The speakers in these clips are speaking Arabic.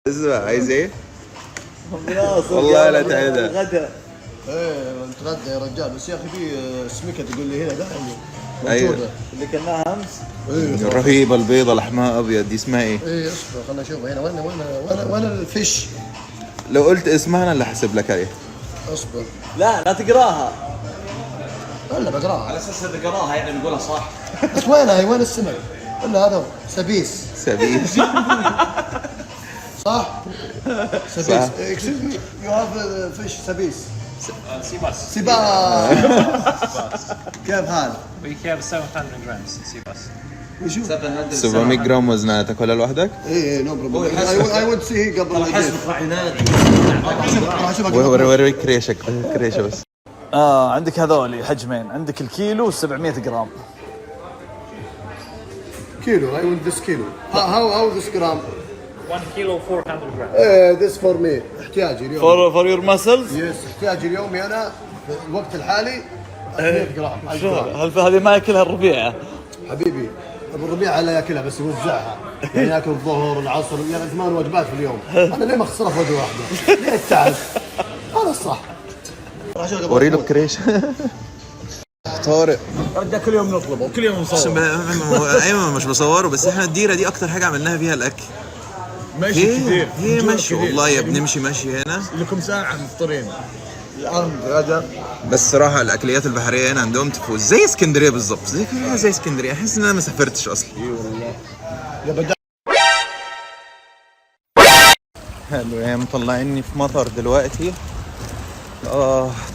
اسمع عايز ايه؟ والله لا تعيدها. الغداء ايه نتغدى يا رجال، بس يا اخي في سمكه تقول لي هنا دائما أيوة. موجوده. اللي كلناها امس. ايه الرهيبة البيضة لحمها ابيض دي اسمها ايه؟ ايه اصبر خلنا نشوفها هنا. وين الفيش؟ لو قلت اسمها انا اللي هحسب لك عليه. اصبر لا تقراها ولا بقراها على اساس اذا قراها يعني نقولها صح. بس وينها هي؟ وين السمك؟ ولا هذا سبيس سبيس. صح؟ سبيس. اكسكيوز مي يو هاف فيش سبيس. Seabass. سباس. كيف حال؟ We have 700 grams seabass. وشو؟ 700 جرام وزنها تاكلها لوحدك؟ ايه نو بروبلم. اي ود سي هي قبل الجيش. راح ينادي. وريك كريشك كريشة بس. عندك هذول حجمين، عندك الكيلو 700 جرام. كيلو. I want this kilo. How this gram? 1 kilo 400 grams. This for me. احتياجي اليوم. فور يور ماسلز. يس احتياجي اليومي انا في الوقت الحالي 100 جرام. هل هذه ما ياكلها الربيع؟ حبيبي ابو الربيع لا ياكلها بس يوزعها، يعني ياكل الظهر العصر، يعني 8 وجبات في اليوم. انا ليه ما اخسرها في وجبه واحده؟ ليه التعب؟ هذا الصح. وري له كريش. طارق رجع كل يوم نطلبه وكل يوم نصور. ايوه مش بصوره، بس احنا الديره دي اكتر حاجه عملناها فيها الاكل. ماشي كثير. هي ماشي والله يا بنمشي ماشي هنا لكم ساعة مفطرين. بس صراحه الاكليات البحريه هنا عندهم تفوز زي اسكندريه بالظبط، زي اسكندريه. احس ان انا ما سافرتش اصلا. اي والله يا بدأ. حلو يا مطلعيني في مطر دلوقتي.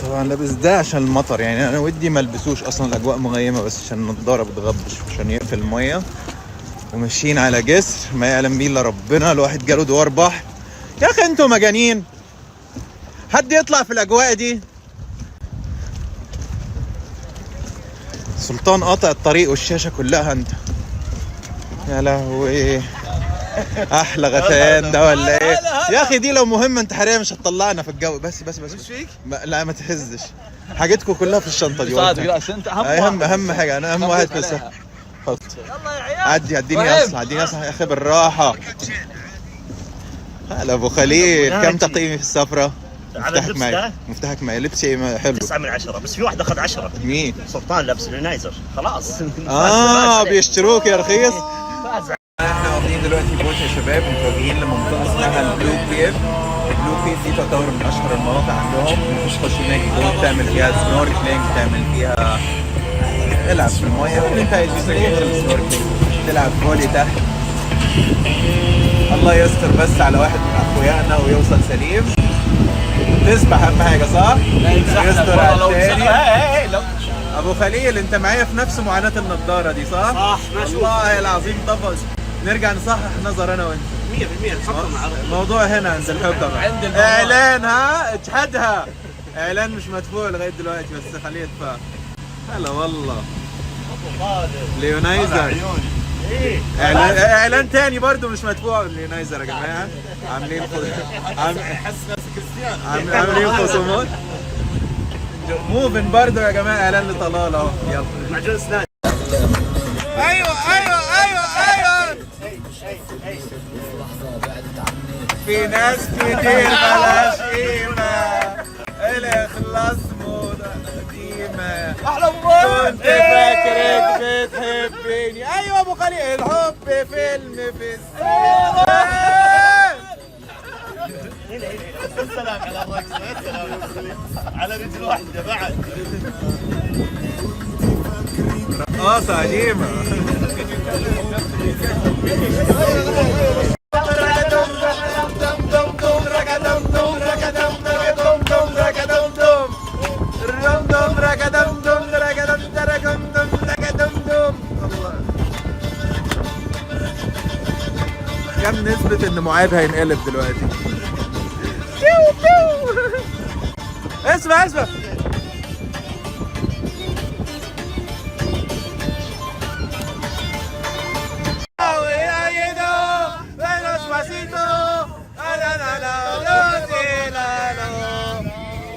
طبعا لابس ده عشان المطر، يعني انا ودي ما البسوش اصلا، الاجواء مغيمه بس عشان النضاره بتغبش عشان يقفل الميه. وماشيين على جسر ما يعلم بيه الا ربنا، الواحد جاله دوار بحر. يا اخي انتوا مجانين، حد يطلع في الاجواء دي. سلطان قاطع الطريق والشاشه كلها انت. يا لهوي احلى غثيان ده ولا ايه يا اخي؟ دي لو مهمه انتحاريه مش هتطلعنا في الجو. بس مش فيك؟ لا ما تهزش، حاجتكم كلها في الشنطه دي. صادق انت اهم حاجه، انا اهم واحد في السفر. حط عديني اصلا يا اخي بالراحه. هلا ابو خليل، كم تقييمي في السفره؟ مفتاحك معي لبسي حلو 9 من 10، بس في واحد اخذ 10. مين؟ سلطان لابس اليونايزر خلاص. بيشتروك يا رخيص. احنا واخدين دلوقتي بوت يا شباب، متوجهين لمنطقه اسمها البلو كيف. البلو كيف دي تعتبر من اشهر المناطق عندهم. تخش هناك تقوم تعمل فيها سنوركلينج، تعمل فيها تلعب في الميه اللي انت عايز غير السنوركلينج، تلعب فولي تحت. الله يستر بس على واحد من اخويانا ويوصل سليم. تسبح اهم حاجه صح؟ يستر على الثاني. ابو خليل انت معايا في نفس معاناه النضاره دي صح؟ صح ماشي. والله العظيم طب نرجع نصحح نظر انا وانت 100% نحطها مع الموضوع هنا عند الحكم. عند اعلان اجحدها. اعلان مش مدفوع لغايه دلوقتي بس خليه يدفع. هلا والله ليونايزر. ايه اعلان تاني برضو مش مدفوع ليونايزر يا جماعه. عاملين عاملين خصومات. موفن برضو يا جماعه، اعلان لطلال اهو. يلا معجون اسنان. ايوه في ناس كتير بلاش قيمة، الإخلاص موضة قديمة. احلى كنت فاكرك بتحبني. أيوة أبو خليل، الحب فيلم في السينما. السلام على الرقصة، يا سلام على رجل واحدة بعد. رقاصة قديمة. كم نسبة ان معاذ هينقلب دلوقتي؟ اسمع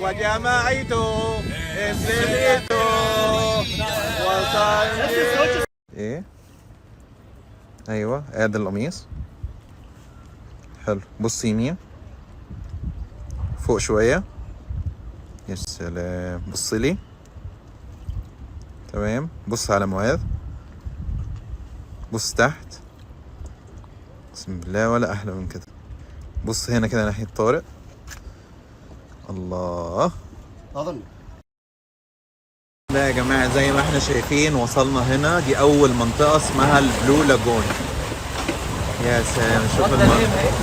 وجمعته انزلته وصلت. ايه ايوه ادي القميص حلو. بص يمين فوق شوية. يا سلام. بص لي. تمام. بص على معاذ. بص تحت. بسم الله ولا أحلى من كده. بص هنا كده ناحية طارق. الله. اظن لا يا جماعة زي ما احنا شايفين وصلنا هنا. دي أول منطقة اسمها البلو لاجون. يا سلام. شوف المنطقة.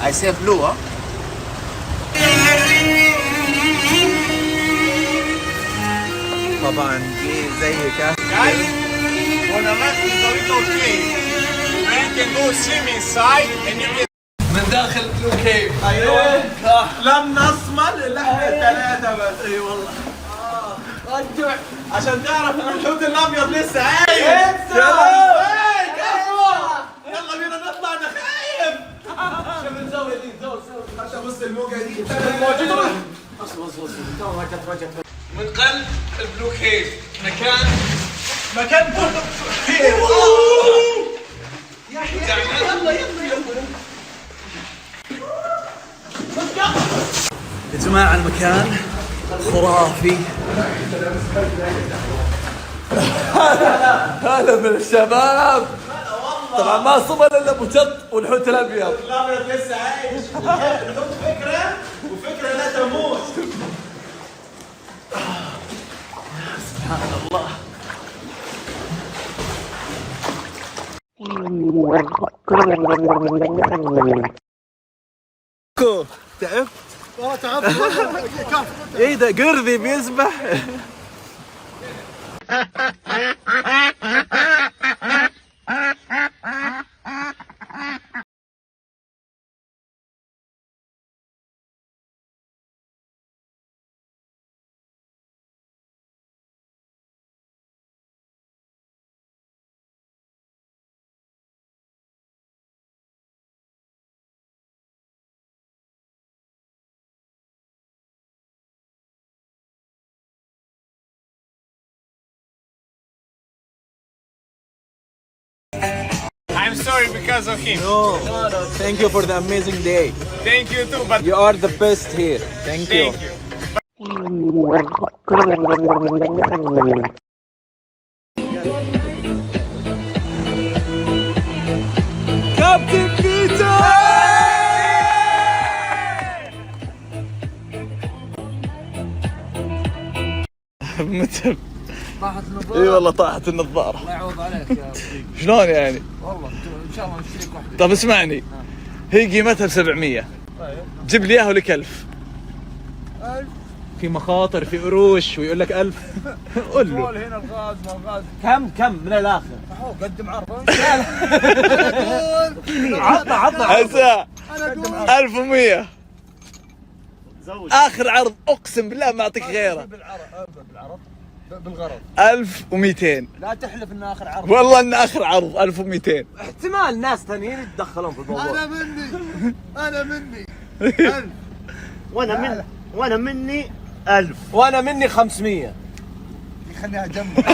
I say blue, huh? طبعا دي زي كهف. Guys, on the left is a little cave. You can go swim inside and you can... من داخل بلو كيف. ايوه لم نصمل الا احنا الثلاثه بس. اي والله. رجع عشان تعرف ان الحوت الابيض لسه عايش. يلا بينا نطلع. انا خايف. شوف الزاويه دي. حتى بص الموجه دي موجوده. اصبر تو رجعت. من قلب البلو كيف. مكان بلو كيف. يلا يا جماعة المكان خرافي. هلا من الشباب. طبعا ما صمل الا ابو شط والحوت الابيض. الابيض لسه عايش. نحط فكرة وفكرة لا تموت. سبحان الله. تعبت؟ والله تعبت. ايه ده قرذي بيسبح. I'm sorry because of him. No. Thank you for the amazing day. Thank you too, but You are the best here. Thank you. thank you. كابتن بيتر. متى؟ طاحت النظارة. اي والله طاحت النظارة. الله يعوض عليك يا صديقي. شلون يعني؟ والله ان شاء الله نشتريك واحدة. طب اسمعني. هي قيمتها ب 700. جيب لي اياها ولك 1000. 1000. في مخاطر في قروش ويقول لك 1000. قول له. هنا الغاز ما الغاز. كم من الاخر؟ اهو قدم عرض. عطنا هسه 1100. اخر عرض اقسم بالله ما اعطيك غيره. بالغرض 1200. لا تحلف انه اخر عرض. والله انه اخر عرض 1200. احتمال ناس ثانيين يتدخلون في الموضوع. انا مني 1000. وانا مني 1000. وانا مني 500. خليها جنبك.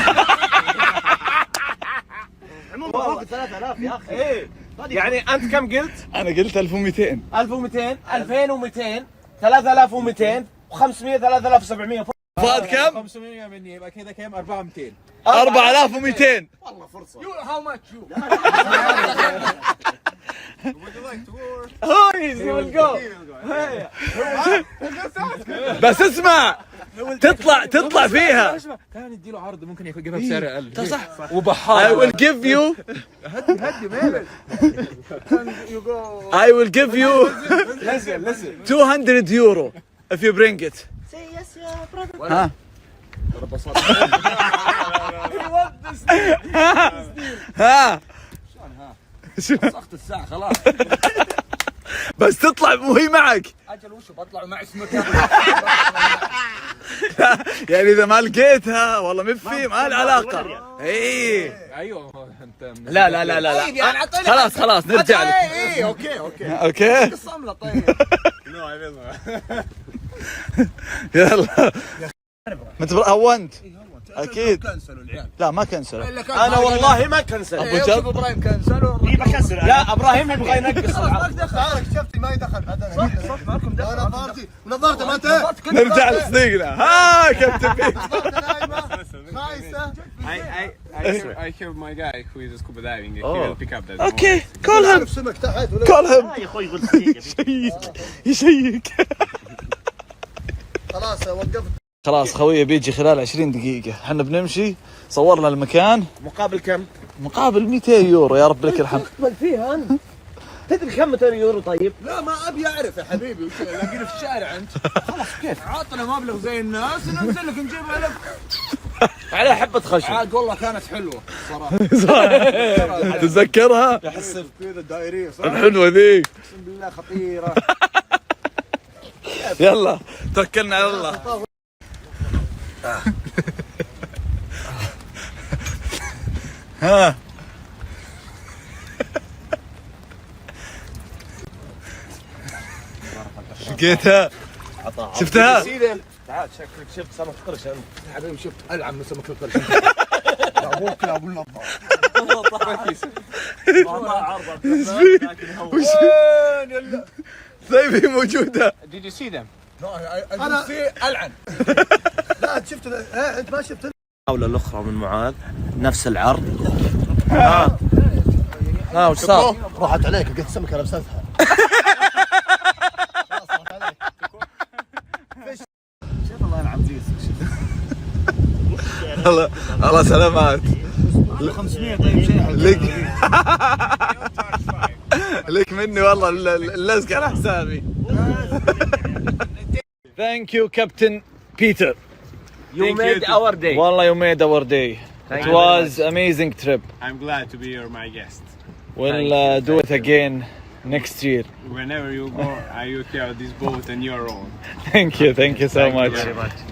عموما فوق 3000 يا اخي. ايه يعني انت كم قلت؟ انا قلت 1200. 1200 2200 3200 و500 3700. فؤاد كم؟ 500 مني يبقى كذا كم 4200. 4200. والله فرصه. How much you? هاي We'll go. بس اسمع تطلع فيها. كان يدي له عرض ممكن يجيبها بسعر اقل. صح. وبحار. I will give you هدي مالك. I will give you listen. 200 euro if you bring it. ها ها صخت الساعة خلاص. بس تطلع وهي معك. اجل وشو بطلع مع اسمك. يعني اذا ما لقيتها والله ما في ما له علاقه. اي ايوه انت. لا خلاص نرجع لك. ايه اوكي الصملة طيب. يلا. انت هونت. اكيد. كنسلوا العيال. لا ما كنسل. انا والله ما كنسل. ابو جد ابراهيم كنسلوا. بكسر لا ابراهيم يبغى ينقص العرض. تعال شفتي ما يدخل بعدين. صح معكم دخل. نظرت ما انت. نرجع لصديقنا. ها كابتن بيتر. خايسه. I have my guy who is scuba diving. He will pick up that. اوكي كولهم سمك تحت ولا كولهم يا اخوي قلت صديقي. يشيك. خلاص وقفت. خلاص خويه بيجي خلال 20 دقيقة، احنا بنمشي صورنا المكان مقابل كم؟ مقابل 200 يورو يا رب لك الحمد. تقبل فيها انت. تدري كم 200 يورو طيب؟ لا ما ابي اعرف يا حبيبي وش لاقينا في الشارع انت. خلاص كيف؟ عطنا مبلغ زي الناس ننزل لك نجيبها لك. على حبة خشب. عاد والله كانت حلوه صراحه. تتذكرها؟ احس كذا الدائريه صراحه. الحلوة ذي. اقسم بالله خطيره. يلا توكلنا على الله. ها لقيتها؟ شفتها؟ تعال شكلك شفت سمك قرش انت. حبيبي شفت العب من سمك القرش. ابوك ابو النظاره. والله عرضه لكن هو وين يلا. طيب هي موجودة. Did you see them? انا العن. لا شفت انت ما شفت. الجولة الأخرى من معاذ نفس العرض. ها وش صار؟ راحت عليك قلت سمكه لبستها. الله سلامات. 500 طيب شيء. لك لك مني والله اللزق على حسابي. Thank you Captain Peter. You made our day. والله you made our day. It was amazing trip. I'm glad to be my guest. We'll do it again next year. Whenever you go, you carry this boat and your own. Thank you so much. very much.